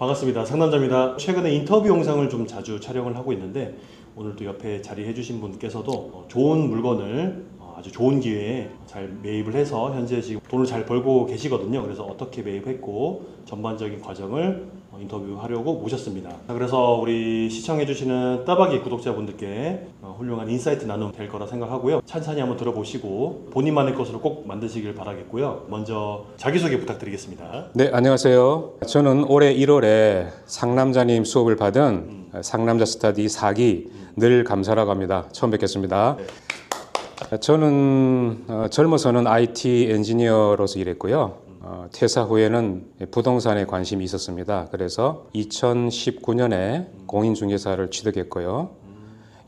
반갑습니다. 상남자입니다. 최근에 인터뷰 영상을 좀 자주 촬영을 하고 있는데 오늘도 옆에 자리해 주신 분께서도 좋은 물건을 아주 좋은 기회에 잘 매입을 해서 현재 지금 돈을 잘 벌고 계시거든요. 그래서 어떻게 매입했고 전반적인 과정을 인터뷰하려고 모셨습니다. 그래서 우리 시청해 주시는 따박이 구독자분들께 훌륭한 인사이트 나눔 될 거라 생각하고요. 찬찬히 한번 들어보시고 본인만의 것으로 꼭 만드시길 바라겠고요. 먼저 자기소개 부탁드리겠습니다. 네, 안녕하세요. 저는 올해 1월에 상남자님 수업을 받은 상남자 스터디 4기 늘 감사라고 합니다. 처음 뵙겠습니다. 네. 저는 젊어서는 IT 엔지니어로서 일했고요. 퇴사 후에는 부동산에 관심이 있었습니다. 그래서 2019년에 공인중개사를 취득했고요.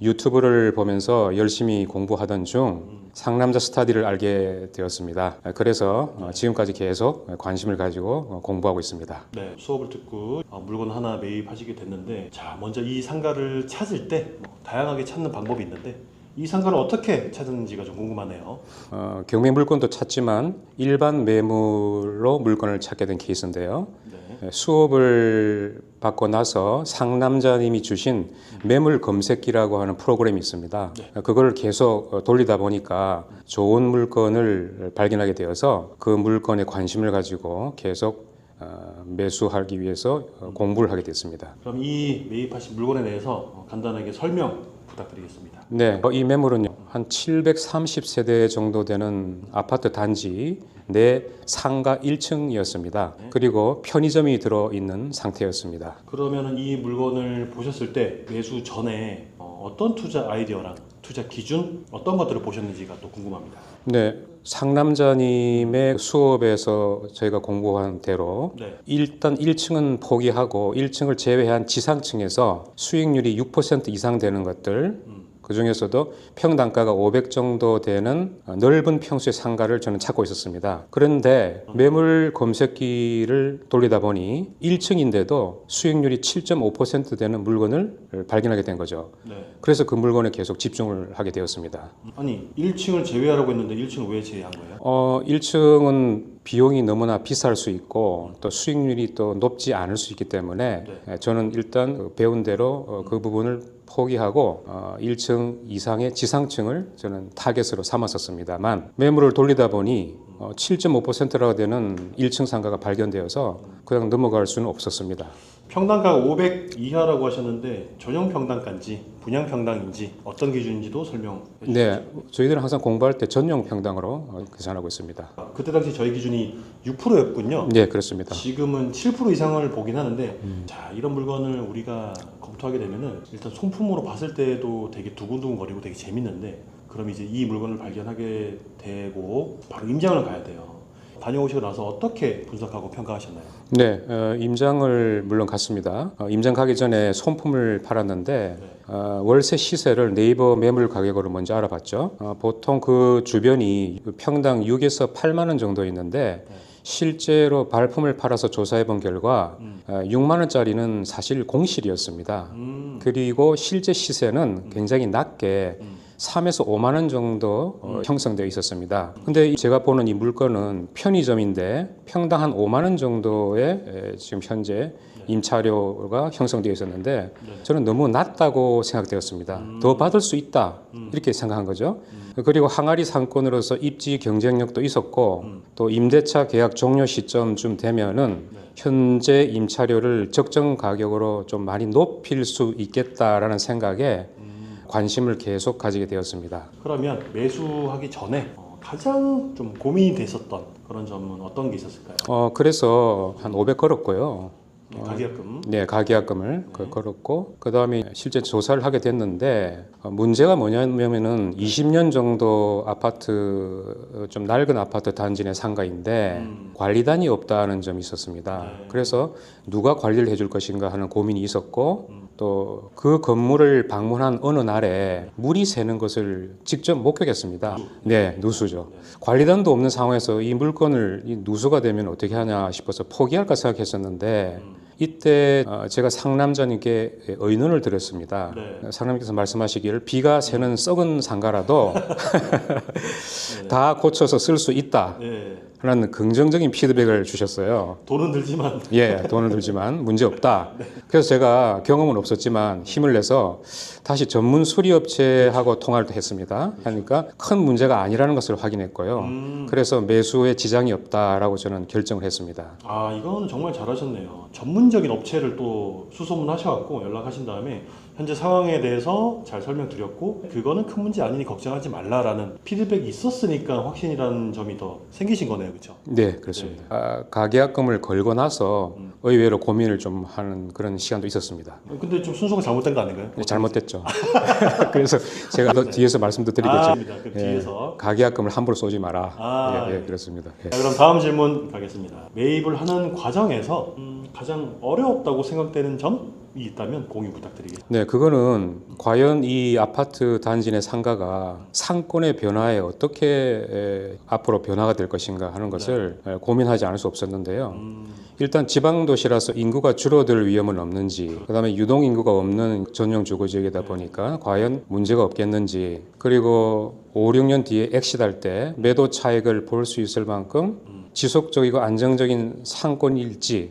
유튜브를 보면서 열심히 공부하던 중 상남자 스터디를 알게 되었습니다. 그래서 지금까지 계속 관심을 가지고 공부하고 있습니다. 네, 수업을 듣고 물건 하나 매입하시게 됐는데, 자, 먼저 이 상가를 찾을 때 다양하게 찾는 방법이 있는데 이 상가를 어떻게 찾았는지가 좀 궁금하네요. 경매 물건도 찾지만 일반 매물로 물건을 찾게 된 케이스인데요. 네. 수업을 받고 나서 상남자님이 주신 매물 검색기라고 하는 프로그램이 있습니다. 네. 그걸 계속 돌리다 보니까 좋은 물건을 발견하게 되어서 그 물건에 관심을 가지고 계속 매수하기 위해서 공부를 하게 됐습니다. 그럼 이 매입하신 물건에 대해서 간단하게 설명 부탁드리겠습니다. 네, 이 매물은요 한 730세대 정도 되는 아파트 단지 내 상가 1층이었습니다. 네. 그리고 편의점이 들어있는 상태였습니다. 그러면 이 물건을 보셨을 때 매수 전에 어떤 투자 아이디어랑 투자 기준 어떤 것들을 보셨는지가 또 궁금합니다. 네, 상남자님의 수업에서 저희가 공부한 대로 네. 일단 1층은 포기하고 1층을 제외한 지상층에서 수익률이 6% 이상 되는 것들, 그 중에서도 평당가가 500 정도 되는 넓은 평수의 상가를 저는 찾고 있었습니다. 그런데 매물 검색기를 돌리다 보니 1층인데도 수익률이 7.5% 되는 물건을 발견하게 된 거죠. 네. 그래서 그 물건에 계속 집중을 하게 되었습니다. 아니, 1층을 제외하라고 했는데 1층을 왜 제외한 거예요? 1층은 비용이 너무나 비쌀 수 있고 또 수익률이 또 높지 않을 수 있기 때문에 저는 일단 배운 대로 그 부분을 포기하고 1층 이상의 지상층을 저는 타겟으로 삼았었습니다만 매물을 돌리다 보니 7.5%라고 되는 1층 상가가 발견되어서 그냥 넘어갈 수는 없었습니다. 평당가가 500 이하라고 하셨는데 전용 평당가인지 분양 평당인지 어떤 기준인지도 설명해 주시죠. 네, 저희들은 항상 공부할 때 전용 평당으로 계산하고 있습니다. 그때 당시 저희 기준이 6%였군요. 네, 그렇습니다. 지금은 7% 이상을 보긴 하는데 자, 이런 물건을 우리가 검토하게 되면은 일단 손품으로 봤을 때도 되게 두근두근 거리고 되게 재밌는데, 그럼 이제 이 물건을 발견하게 되고 바로 임장을 가야 돼요. 다녀오시고 나서 어떻게 분석하고 평가하셨나요? 네, 임장을 물론 갔습니다. 임장 가기 전에 손품을 팔았는데 월세 시세를 네이버 매물 가격으로 먼저 알아봤죠. 보통 그 주변이 평당 6에서 8만 원 정도 있는데 실제로 발품을 팔아서 조사해 본 결과 6만 원짜리는 사실 공실이었습니다. 그리고 실제 시세는 굉장히 낮게 3에서 5만 원 정도 형성되어 있었습니다. 근데 제가 보는 이 물건은 편의점인데 평당 한 5만 원 정도의 지금 현재 임차료가 형성되어 있었는데 저는 너무 낮다고 생각되었습니다. 더 받을 수 있다 이렇게 생각한 거죠. 그리고 항아리 상권으로서 입지 경쟁력도 있었고 또 임대차 계약 종료 시점쯤 되면은 현재 임차료를 적정 가격으로 좀 많이 높일 수 있겠다라는 생각에 관심을 계속 가지게 되었습니다. 그러면 매수하기 전에 가장 좀 고민이 됐었던 그런 점은 어떤 게 있었을까요? 그래서 한 500 걸었고요. 가계약금. 네, 가계약금을 걸었고 그 다음에 실제 조사를 하게 됐는데 문제가 뭐냐면은 20년 정도 아파트 좀 낡은 아파트 단지 내 상가인데 관리단이 없다는 점이 있었습니다. 그래서 누가 관리를 해줄 것인가 하는 고민이 있었고 또 그 건물을 방문한 어느 날에 물이 새는 것을 직접 목격했습니다. 네, 누수죠. 관리단도 없는 상황에서 이 물건을 이 누수가 되면 어떻게 하냐 싶어서 포기할까 생각했었는데 이때 제가 상남자님께 의논을 드렸습니다. 네. 상남자님께서 말씀하시기를 비가 새는 썩은 상가라도 다 고쳐서 쓸 수 있다. 네. 라는 긍정적인 피드백을 주셨어요. 돈은 들지만 예, 돈을 들지만 문제 없다. 그래서 제가 경험은 없었지만 힘을 내서 다시 전문 수리업체하고 통화를 했습니다. 하니까 큰 문제가 아니라는 것을 확인했고요. 그래서 매수에 지장이 없다라고 저는 결정을 했습니다. 아, 이건 정말 잘하셨네요. 전문적인 업체를 또 수소문하셔갖고 연락하신 다음에 현재 상황에 대해서 잘 설명드렸고 그거는 큰 문제 아니니 걱정하지 말라라는 피드백이 있었으니까 확신이라는 점이 더 생기신 거네요, 그렇죠? 네, 그렇습니다. 가계약금을 걸고 나서 의외로 고민을 좀 하는 그런 시간도 있었습니다. 근데 좀 순서가 잘못된 거 아닌가요? 네, 잘못됐죠. 그래서 제가 더 뒤에서 말씀도 드리겠죠. 그 뒤에서 가계약금을 함부로 쏘지 마라. 예, 그렇습니다. 예. 자, 그럼 다음 질문 가겠습니다. 매입을 하는 과정에서 가장 어려웠다고 생각되는 점이 있다면 공유 부탁드리겠습니다. 네, 그거는 과연 이 아파트 단지 내 상가가 상권의 변화에 어떻게 앞으로 변화가 될 것인가 하는 것을 고민하지 않을 수 없었는데요. 일단 지방 도시라서 인구가 줄어들 위험은 없는지, 그다음에 유동 인구가 없는 전용 주거 지역이다 보니까 과연 문제가 없겠는지, 그리고 5, 6년 뒤에 엑시트할 때 매도 차익을 볼 수 있을 만큼 지속적이고 안정적인 상권일지에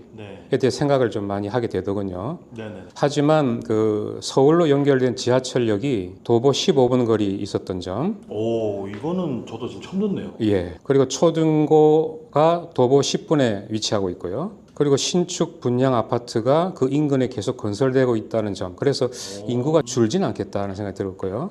대해 생각을 좀 많이 하게 되더군요. 네네. 하지만 그 서울로 연결된 지하철역이 도보 15분 거리 있었던 점, 오, 이거는 저도 지금 처음 듣네요. 예, 그리고 초등고가 도보 10분에 위치하고 있고요. 그리고 신축 분양 아파트가 그 인근에 계속 건설되고 있다는 점, 그래서 인구가 줄진 않겠다는 생각이 들었고요.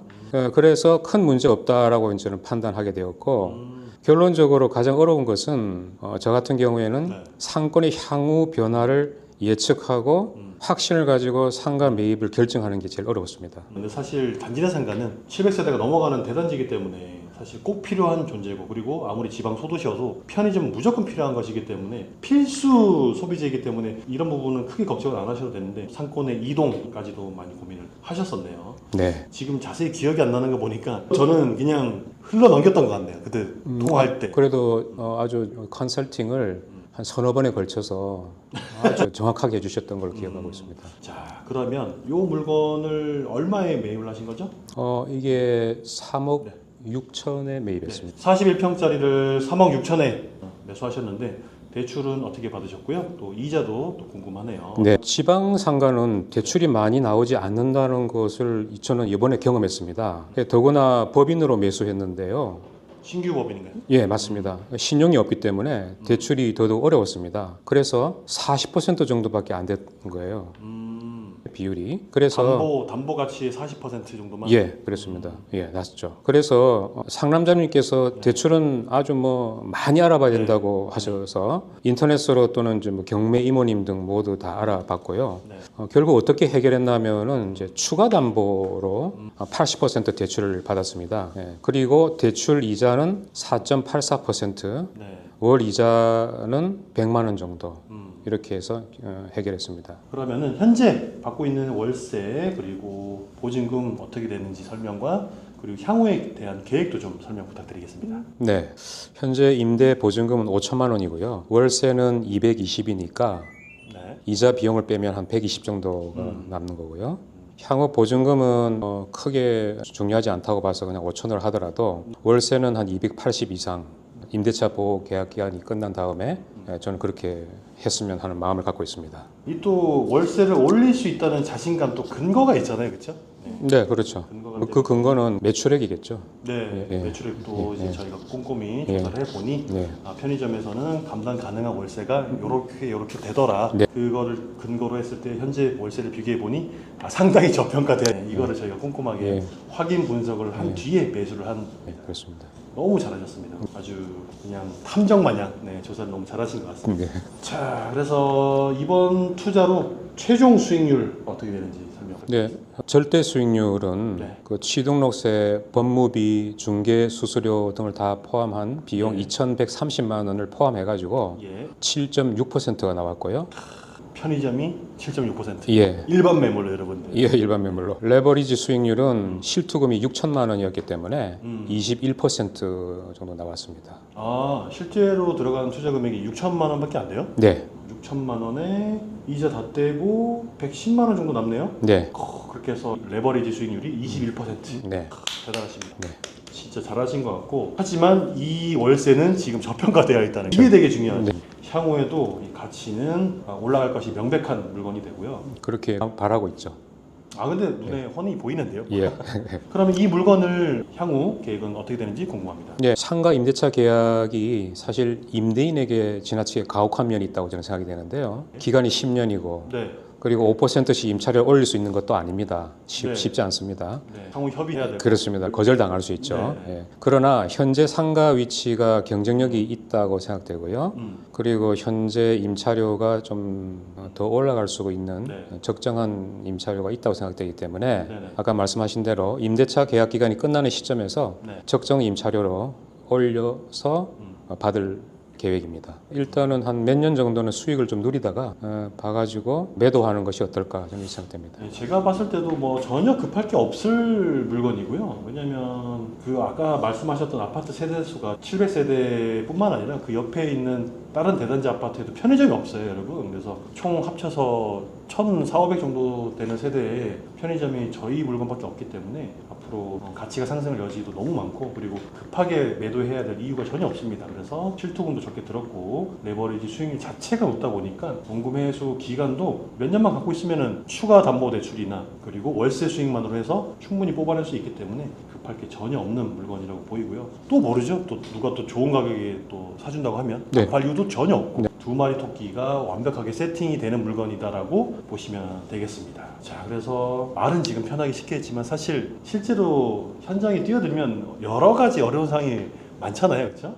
그래서 큰 문제 없다라고 저는 판단하게 되었고, 결론적으로 가장 어려운 것은 저 같은 경우에는 상권의 향후 변화를 예측하고 확신을 가지고 상가 매입을 결정하는 게 제일 어려웠습니다. 근데 사실 단지 내 상가는 700세대가 넘어가는 대단지이기 때문에 사실 꼭 필요한 존재고, 그리고 아무리 지방 소도시여도 편의점은 무조건 필요한 것이기 때문에 필수 소비재이기 때문에 이런 부분은 크게 걱정을 안 하셔도 되는데 상권의 이동까지도 많이 고민을 하셨었네요. 네. 지금 자세히 기억이 안 나는 거 보니까 저는 그냥 흘러 넘겼던 것 같네요. 그때 통화할 때. 그래도 아주 컨설팅을 한 서너 번에 걸쳐서 아주 정확하게 해주셨던 걸로 기억하고 있습니다. 자, 그러면 이 물건을 얼마에 매입을 하신 거죠? 이게 3억 6천에 매입했습니다. 41평짜리를 3억 6천에 매수하셨는데 대출은 어떻게 받으셨고요? 또 이자도 또 궁금하네요. 네, 지방 상가는 대출이 많이 나오지 않는다는 것을 저는 이번에 경험했습니다. 더구나 법인으로 매수했는데요. 신규 법인인가요? 예, 맞습니다. 신용이 없기 때문에 대출이 더더욱 어려웠습니다. 그래서 40% 정도밖에 안 된 거예요. 비율이. 그래서 담보 가치의 40% 정도만. 예, 그렇습니다. 예, 낮죠. 그래서 상남자님께서 대출은 아주 많이 알아봐야 된다고 하셔서 인터넷으로 또는 이제 경매 이모님 등 모두 다 알아봤고요. 결국 어떻게 해결했냐면은 이제 추가 담보로 80% 대출을 받았습니다. 예, 그리고 대출 이자는 4.84%, 월 이자는 100만 원 정도. 이렇게 해서 해결했습니다. 그러면은 현재 받고 있는 월세 그리고 보증금 어떻게 되는지 설명과 그리고 향후에 대한 계획도 좀 설명 부탁드리겠습니다. 네, 현재 임대 보증금은 5천만 원이고요. 월세는 220이니까 이자 비용을 빼면 한 120 정도가 남는 거고요. 향후 보증금은 크게 중요하지 않다고 봐서 그냥 5천을 하더라도 월세는 한 280 이상. 임대차 보호 계약 기간이 끝난 다음에 저는 그렇게 했으면 하는 마음을 갖고 있습니다. 이 또 월세를 올릴 수 있다는 자신감 또 근거가 있잖아요, 그렇죠? 네, 그렇죠. 그 근거는 매출액이겠죠. 네, 매출액도 이제 저희가 꼼꼼히 조사를 해보니 편의점에서는 감당 가능한 월세가 요렇게 되더라. 그거를 근거로 했을 때 현재 월세를 비교해 보니 상당히 저평가돼. 이거를 저희가 꼼꼼하게 확인 분석을 한 뒤에 매수를 한. 그렇습니다. 너무 잘하셨습니다. 아주 그냥 탐정 마냥 조사를 너무 잘하신 것 같습니다. 자, 그래서 이번 투자로 최종 수익률 어떻게 되는지 설명. 네, 절대 수익률은 그 취등록세, 법무비, 중개 수수료 등을 다 포함한 비용 2,130만 원을 포함해가지고 7.6%가 나왔고요. 편의점이 7.6%. 예. 일반 매물로 여러분들. 예, 일반 매물로. 레버리지 수익률은 실투금이 6천만 원이었기 때문에 21% 정도 나왔습니다. 아, 실제로 들어간 투자 금액이 6천만 원밖에 안 돼요? 네. 6천만 원에 이자 다 떼고 110만 원 정도 남네요. 네. 그렇게 해서 레버리지 수익률이 21%. 네. 대단하십니다. 네. 진짜 잘하신 것 같고, 하지만 이 월세는 지금 저평가되어 있다는 게 이게 되게 중요하죠. 네. 향후에도 이 가치는 올라갈 것이 명백한 물건이 되고요. 그렇게 바라고 있죠. 아 근데 눈에 훤히 보이는데요. 예. 그러면 이 물건을 향후 계획은 어떻게 되는지 궁금합니다. 네, 상가 임대차 계약이 사실 임대인에게 지나치게 가혹한 면이 있다고 저는 생각이 되는데요. 기간이 10년이고 네. 그리고 5%씩 임차료를 올릴 수 있는 것도 아닙니다. 네. 쉽지 않습니다. 네. 향후 협의해야 될 그렇습니다. 거절당할 수 있죠. 네. 예. 그러나 현재 상가 위치가 경쟁력이 있다고 생각되고요. 그리고 현재 임차료가 좀 더 올라갈 수 있는 네. 적정한 임차료가 있다고 생각되기 때문에 네네. 아까 말씀하신 대로 임대차 계약 기간이 끝나는 시점에서 네. 적정 임차료로 올려서 받을 계획입니다. 일단은 한 몇 년 정도는 수익을 좀 누리다가 봐가지고 매도하는 것이 어떨까 저는 생각됩니다. 네, 제가 봤을 때도 뭐 전혀 급할 게 없을 물건이고요. 왜냐하면 그 아까 말씀하셨던 아파트 세대 수가 700세대뿐만 아니라 그 옆에 있는 다른 대단지 아파트에도 편의점이 없어요, 여러분. 그래서 총 합쳐서 1,400 정도 되는 세대에 편의점이 저희 물건밖에 없기 때문에 앞으로 가치가 상승할 여지도 너무 많고, 그리고 급하게 매도해야 될 이유가 전혀 없습니다. 그래서 실투금도 적게 들었고 레버리지 수익률 자체가 높다 보니까 원금회수 기간도 몇 년만 갖고 있으면은 추가 담보 대출이나 그리고 월세 수익만으로 해서 충분히 뽑아낼 수 있기 때문에 급할 게 전혀 없는 물건이라고 보이고요. 또 모르죠. 또 누가 또 좋은 가격에 또 사준다고 하면 네. 급할 이유도 전혀 없고 두 마리 토끼가 완벽하게 세팅이 되는 물건이다라고 보시면 되겠습니다. 자, 그래서 말은 지금 편하게 쉽게 했지만 사실 실제로 현장에 뛰어들면 여러 가지 어려운 상황이 많잖아요, 그렇죠?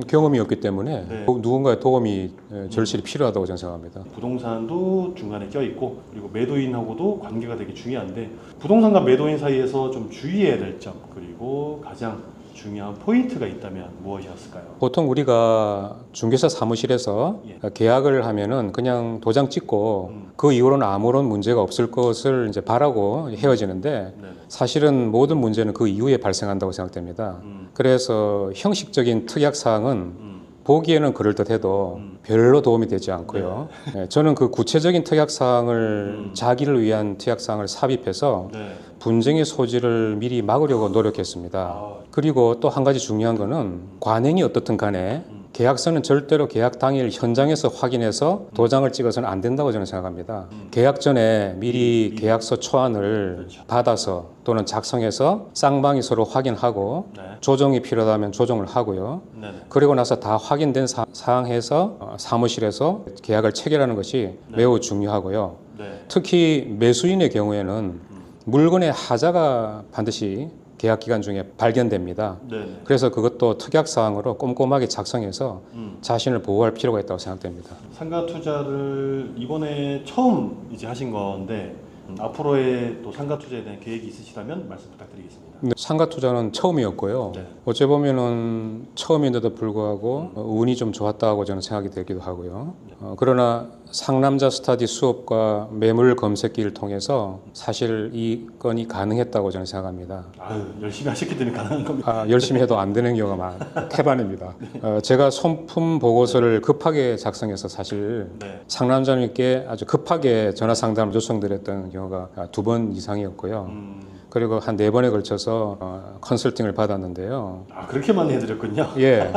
경험이 없기 때문에 네. 누군가의 도움이 절실히 필요하다고 저는 생각합니다. 부동산도 중간에 껴있고 그리고 매도인하고도 관계가 되게 중요한데 부동산과 매도인 사이에서 좀 주의해야 될 점 그리고 가장 중요한 포인트가 있다면 무엇이었을까요? 보통 우리가 중개사 사무실에서 계약을 하면은 그냥 도장 찍고 그 이후로는 아무런 문제가 없을 것을 이제 바라고 헤어지는데 네. 사실은 모든 문제는 그 이후에 발생한다고 생각됩니다. 그래서 형식적인 특약사항은 보기에는 그럴듯해도 별로 도움이 되지 않고요. 네, 저는 그 구체적인 특약사항을 자기를 위한 특약사항을 삽입해서 네. 분쟁의 소지를 미리 막으려고 노력했습니다. 아, 그리고 또 한 가지 중요한 거는 관행이 어떻든 간에 계약서는 절대로 계약 당일 현장에서 확인해서 도장을 찍어서는 안 된다고 저는 생각합니다. 계약 전에 미리 계약서 초안을 그렇죠. 받아서 또는 작성해서 쌍방이 서로 확인하고 네. 조정이 필요하다면 조정을 하고요. 네네. 그리고 나서 다 확인된 사항에서 사무실에서 계약을 체결하는 것이 매우 중요하고요. 네. 특히 매수인의 경우에는 물건의 하자가 반드시 계약 기간 중에 발견됩니다. 네네. 그래서 그것도 특약 사항으로 꼼꼼하게 작성해서 자신을 보호할 필요가 있다고 생각됩니다. 상가 투자를 이번에 처음 이제 하신 건데 앞으로의 또 상가 투자에 대한 계획이 있으시다면 말씀 부탁드리겠습니다. 근데 상가 투자는 처음이었고요. 네. 어째 보면은 처음인데도 불구하고 운이 좀 좋았다고 저는 생각이 되기도 하고요. 그러나 상남자 스타디 수업과 매물 검색기를 통해서 사실 이 건이 가능했다고 저는 생각합니다. 아유, 열심히 하셨기 때문에 가능한 겁니다. 열심히 해도 안 되는 경우가 태반입니다. 제가 손품 보고서를 급하게 작성해서 사실 네. 상남자님께 아주 급하게 전화 상담을 요청드렸던 경우가 2번 이상이었고요. 그리고 한 4번에 걸쳐서 컨설팅을 받았는데요. 아, 그렇게 많이 해드렸군요. 예,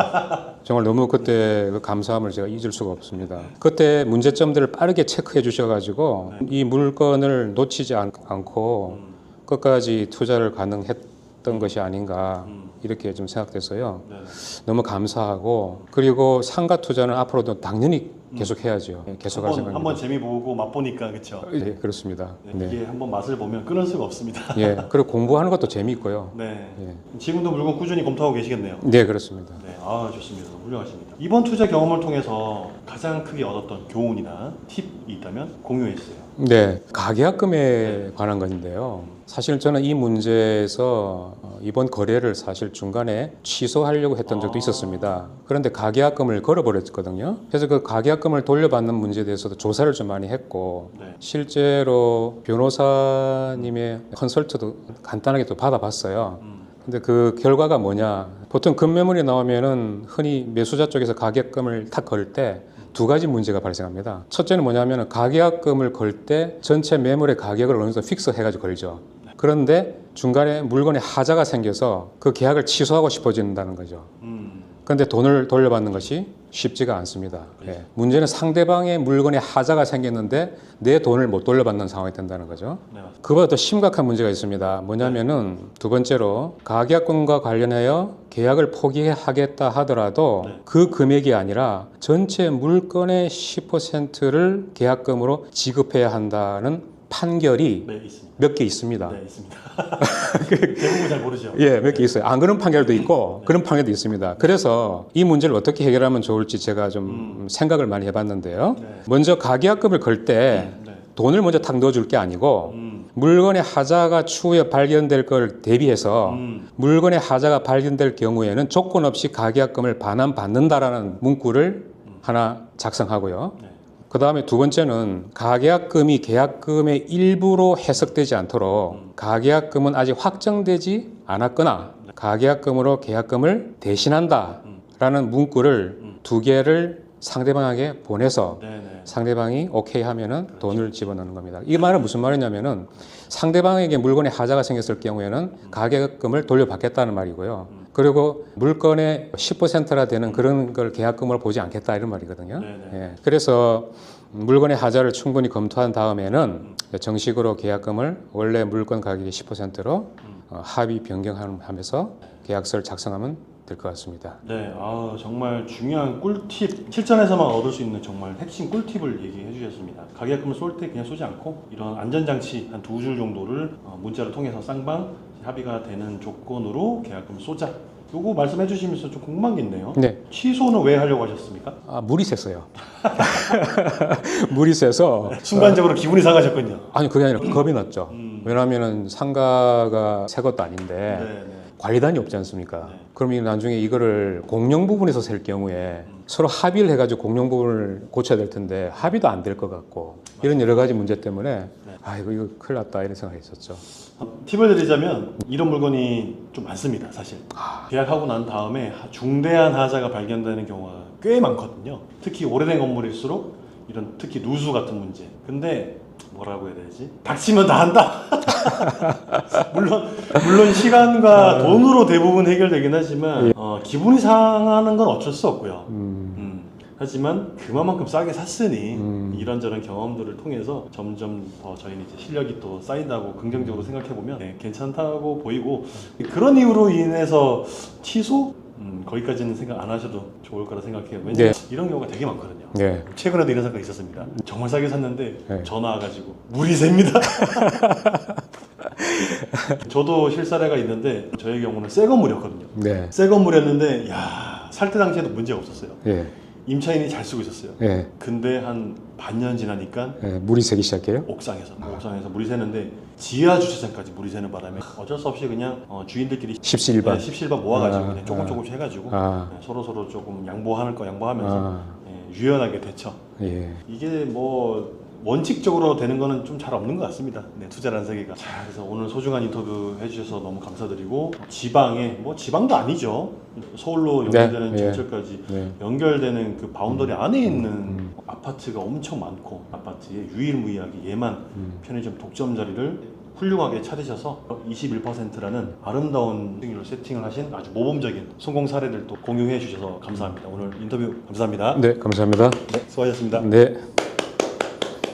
정말 너무 그때 그 감사함을 제가 잊을 수가 없습니다. 그때 문제점들을 빠르게 체크해 주셔가지고 이 물건을 놓치지 않고 끝까지 투자를 가능했던 것이 아닌가 이렇게 좀 생각돼서요. 네. 너무 감사하고 그리고 상가 투자는 앞으로도 당연히 계속 해야죠. 계속할 생각입니다. 한번 재미 보고 맛보니까 그렇죠. 네, 그렇습니다. 네, 네. 이게 한번 맛을 보면 끊을 수가 없습니다. 예, 그리고 공부하는 것도 재미있고요. 네. 예. 지금도 물건 꾸준히 검토하고 계시겠네요. 네, 그렇습니다. 네, 아 좋습니다. 훌륭하십니다. 이번 투자 경험을 통해서 가장 크게 얻었던 교훈이나 팁이 있다면 공유해 주세요. 네, 가계약금에 관한 건데요. 사실 저는 이 문제에서 이번 거래를 사실 중간에 취소하려고 했던 적도 있었습니다. 그런데 가계약금을 걸어버렸거든요. 그래서 그 가계약금을 돌려받는 문제에 대해서도 조사를 좀 많이 했고 네. 실제로 변호사님의 컨설트도 간단하게 또 받아봤어요. 근데 그 결과가 뭐냐? 보통 급매물이 나오면은 흔히 매수자 쪽에서 가계약금을 탁 걸 때 2가지 문제가 발생합니다. 첫째는 뭐냐면 가계약금을 걸 때 전체 매물의 가격을 어느 정도 픽스 해가지고 걸죠. 그런데 중간에 물건에 하자가 생겨서 그 계약을 취소하고 싶어진다는 거죠. 그런데 돈을 돌려받는 것이 쉽지가 않습니다. 예. 문제는 상대방의 물건에 하자가 생겼는데 내 돈을 못 돌려받는 상황이 된다는 거죠. 네. 그보다 더 심각한 문제가 있습니다. 뭐냐면은 두 번째로 가계약금과 관련하여 계약을 포기하겠다 하더라도 네. 그 금액이 아니라 전체 물건의 10%를 계약금으로 지급해야 한다는 판결이 네, 있습니다. 몇 개 있습니다. 네, 있습니다. 대부분 잘 모르죠. 예, 몇 개 있어요. 안 그런 판결도 있고 그런 판결도 있습니다. 그래서 이 문제를 어떻게 해결하면 좋을지 제가 좀 생각을 많이 해봤는데요. 네. 먼저 가계약금을 걸 때 네. 돈을 먼저 탁 넣어줄 게 아니고 물건의 하자가 추후에 발견될 걸 대비해서 물건의 하자가 발견될 경우에는 조건 없이 가계약금을 반환받는다라는 문구를 하나 작성하고요. 네. 그 다음에 두 번째는 가계약금이 계약금의 일부로 해석되지 않도록 가계약금은 아직 확정되지 않았거나 가계약금으로 계약금을 대신한다라는 문구를 두 개를 상대방에게 보내서 네, 네. 상대방이 오케이 하면은 돈을 집어넣는 겁니다. 이 말은 무슨 말이냐면은 상대방에게 물건에 하자가 생겼을 경우에는 가계약금을 돌려받겠다는 말이고요. 그리고 물건의 10%나 되는 그런 걸 계약금으로 보지 않겠다 이런 말이거든요. 예. 그래서 물건의 하자를 충분히 검토한 다음에는 정식으로 계약금을 원래 물건 가격의 10%로 합의 변경하면서 계약서를 작성하면 될 것 같습니다. 네, 정말 중요한 꿀팁, 실전에서만 얻을 수 있는 정말 핵심 꿀팁을 얘기해 주셨습니다. 가계약금을 쏠 때 그냥 쏘지 않고 이런 안전장치 한 2줄 정도를 문자를 통해서 쌍방 합의가 되는 조건으로 계약금을 쏘자. 요거 말씀해 주시면서 좀 궁금한 게 있네요. 네. 취소는 왜 하려고 하셨습니까? 물이 셌어요. 물이 세서 순간적으로 기분이 상하셨군요. 아니 그게 아니라 겁이 났죠. 왜냐하면은 상가가 새 것도 아닌데 네, 네. 관리단이 없지 않습니까? 네. 그러면 나중에 이거를 공용 부분에서 셀 경우에 서로 합의를 해가지고 공용 부분을 고쳐야 될 텐데 합의도 안 될 것 같고 이런 여러 가지 문제 때문에 이거 큰일 났다 이런 생각했었죠. 팁을 드리자면 이런 물건이 좀 많습니다, 사실. 계약하고 난 다음에 중대한 하자가 발견되는 경우가 꽤 많거든요. 특히 오래된 건물일수록 이런 특히 누수 같은 문제. 근데 뭐라고 해야 되지? 닥치면 다 한다. 물론 시간과 돈으로 대부분 해결되긴 하지만 기분이 상하는 건 어쩔 수 없고요. 하지만 그만큼 싸게 샀으니 이런저런 경험들을 통해서 점점 더 저희는 이제 실력이 또 쌓인다고 긍정적으로 생각해 보면 괜찮다고 보이고 그런 이유로 인해서 취소? 거기까지는 생각 안 하셔도 좋을 거라 생각해요. 왜냐면 이런 경우가 되게 많거든요. 네. 최근에도 이런 사건이 있었습니다. 정말 싸게 샀는데 전화 와가지고 물이 셉니다. 저도 실사례가 있는데 저의 경우는 새 건물이었거든요. 네. 새 건물이었는데 살 때 당시에도 문제가 없었어요. 예. 임차인이 잘 쓰고 있었어요. 예. 근데 한 반년 지나니까 물이 새기 시작해요? 옥상에서 물이 새는데 지하 주차장까지 물이 새는 바람에 어쩔 수 없이 그냥 주인들끼리 십시일반 십시일반 모아가지고 그냥 조금씩 해가지고 서로 조금 양보하는 거 양보하면서 유연하게 대처. 예. 이게 뭐 원칙적으로 되는 거는 좀 잘 없는 것 같습니다. 투자라는 세계가. 자, 그래서 오늘 소중한 인터뷰 해주셔서 너무 감사드리고 지방에 지방도 아니죠. 서울로 연결되는 지하철까지 연결되는 그 바운더리 안에 있는 아파트가 엄청 많고 아파트에 유일무이하게 얘만 편의점 독점 자리를 훌륭하게 찾으셔서 21%라는 아름다운 수익률로 세팅을 하신 아주 모범적인 성공 사례들도 공유해 주셔서 감사합니다. 오늘 인터뷰 감사합니다. 네, 감사합니다. 네, 수고하셨습니다. 네.